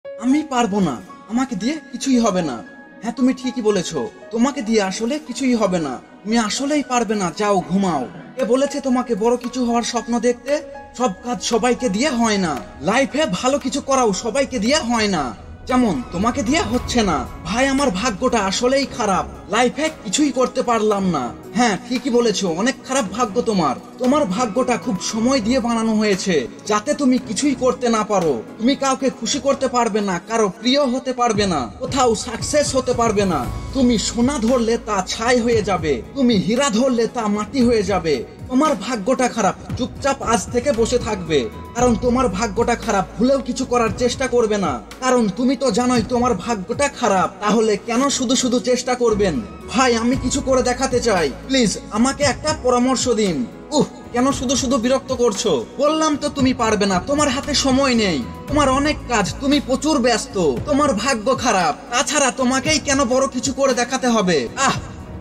আমি পারবো না, আমাকে দিয়ে কিছুই হবে না। হ্যাঁ, তুমি ঠিকই বলেছো, তোমাকে দিয়ে আসলে কিছুই হবে না। তুমি আসলেই পারবে না, যাও ঘুমাও। কে বলেছে তোমাকে বড় কিছু হওয়ার স্বপ্ন দেখতে? সব কাজ সবাইকে দিয়ে হয় না। লাইফে ভালো কিছু করাও সবাইকে দিয়ে হয় না, যেমন তোমাকে দিয়ে হচ্ছে না। ভাই, আমার ভাগ্যটা আসলেই খারাপ, লাইফে কিছুই করতে পারলাম না। হ্যাঁ, ঠিকই বলেছো, অনেক খারাপ ভাগ্য তোমার। তোমার ভাগ্যটা খুব সময় দিয়ে বানানো হয়েছে, যাতে তুমি কিছুই করতে না পারো। তুমি কাউকে খুশি করতে পারবে না, কারো প্রিয় হতে পারবে না, কোথাও সাকসেস হতে পারবে না। তুমি সোনা ধরলে তা ছাই হয়ে যাবে, তুমি হীরা ধরলে তা মাটি হয়ে যাবে। তোমার ভাগ্যটা খারাপ, চুপচাপ আজ থেকে বসে থাকবে, কারণ তোমার ভাগ্যটা খারাপ। ভুলেও কিছু করার চেষ্টা করবে না, কারণ তুমি তো জানোই তোমার ভাগ্যটা খারাপ। তাহলে কেন শুধু শুধু চেষ্টা করবেন? ভাই, আমি কিছু করে দেখাতে চাই, প্লিজ আমাকে একটা পরামর্শ দিন। কেন শুধু শুধু বিরক্ত করছো? বললাম তো তুমি পারবে না, তোমার হাতে সময় নেই, তোমার অনেক কাজ, তুমি প্রচুর ব্যস্ত, তোমার ভাগ্য খারাপ। তাছাড়া তোমাকেই কেন বড় কিছু করে দেখাতে হবে?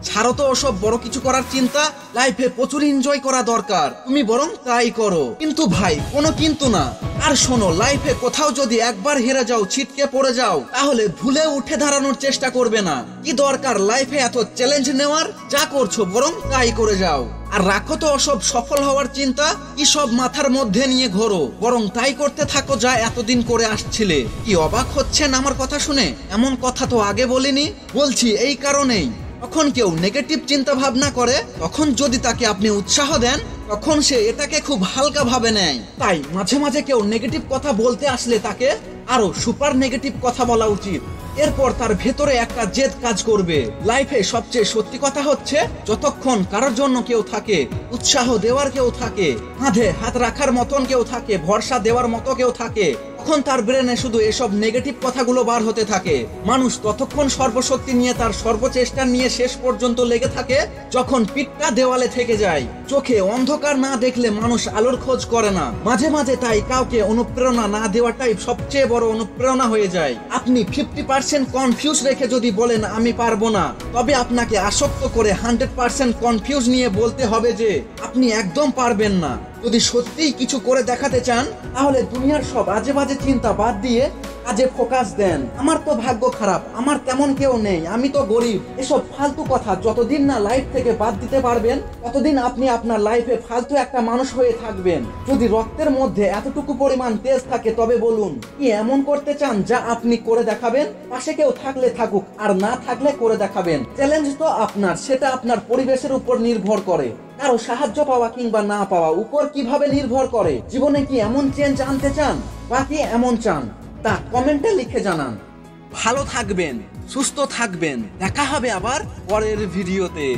ছাড়ো তো ওসব বড় কিছু করার চিন্তা। লাইফে প্রচুর এনজয় করা দরকার, তুমি বরং তাই করো। কিন্তু ভাই, কোনো কিন্তু না। আর শোনো, লাইফে কোথাও যদি একবার হেরে যাও, ছিটকে পড়ে যাও, তাহলে ভুলে উঠে দাঁড়ানোর চেষ্টা করবে না। কি দরকার লাইফে এত চ্যালেঞ্জ নেওয়ার? যা করছো বরং তাই করে যাও। আর রাখো তো ওসব সফল হওয়ার চিন্তা, কি সব মাথার মধ্যে নিয়ে ঘোরো, বরং তাই করতে থাকো যা এতদিন করে আসছিলে। কি অবাক হচ্ছেন আমার কথা শুনে? এমন কথা তো আগে বলিনি। বলছি এই কারণেই, তখন কেউ নেগেটিভ চিন্তা ভাবনা করে, তখন যদি তাকে আপনি উৎসাহ দেন, তখন সে এটাকে খুব হালকা ভাবে নেয়। তাই মাঝে মাঝে কেউ নেগেটিভ কথা বলতে আসলে তাকে আরো সুপার নেগেটিভ কথা বলা উচিত। এরপর তার ভেতরে একটা জেদ কাজ করবে। লাইফে সবচেয়ে সত্যি কথা হচ্ছে, যতক্ষণ কারোর জন্য কেউ থাকে, উৎসাহ দেওয়ার কেউ থাকে, কাঁধে হাত রাখার মতন কেউ থাকে, ভরসা দেওয়ার মতো কেউ থাকে, তখন তার ব্রেনে শুধু এসব নেগেটিভ কথাগুলো বার হতে থাকে। মানুষ ততক্ষণ সর্বশক্তি নিয়ে তার সর্বচেষ্টা নিয়ে শেষ পর্যন্ত লেগে থাকে, যখন পিঠটা দেওয়ালে থেকে যায়। চোখে অন্ধকার না দেখলে মানুষ আলোর খোঁজ করে না। মাঝে মাঝে তাই কাউকে অনুপ্রেরণা না দেওয়াটাই সবচেয়ে বড় অনুপ্রেরণা হয়ে যায়। আপনি 50% কনফিউজ রেখে যদি বলেন আমি পারবো না, তবে আপনাকে আসক্ত করে 100% কনফিউজ নিয়ে বলতে হবে যে আপনি একদম পারবেন না। যদি সত্যিই কিছু করে দেখাতে চান, তাহলে দুনিয়ার সব আজে বাজে চিন্তা বাদ দিয়ে কাজে ফোকাস দেন। আমার তো ভাগ্য খারাপ, আমার তেমন কেউ নেই, আমি তো গরিব, এসব ফালতু কথা যতদিন না লাইফ থেকে বাদ দিতে পারবেন, ততদিন আপনি আপনার লাইফে ফালতু একটা মানুষ হয়ে থাকবেন। যদি রক্তের মধ্যে এতটুকু পরিমাণ তেজ থাকে, তবে বলুন, কি এমন করতে চান যা আপনি করে দেখাবেন? পাশে কেউ থাকলে থাকুক, আর না থাকলে করে দেখাবেন। চ্যালেঞ্জ তো আপনার, সেটা আপনার পরিবেশের উপর নির্ভর করে। কারো সাহায্য পাওয়া কিংবা না পাওয়া উপর কিভাবে নির্ভর করে? জীবনে কি এমন চেঞ্জ আনতে চান, বা কি এমন চান, তা কমেন্টে লিখে জানান। ভালো থাকবেন, সুস্থ থাকবেন, দেখা হবে আবার পরের ভিডিওতে।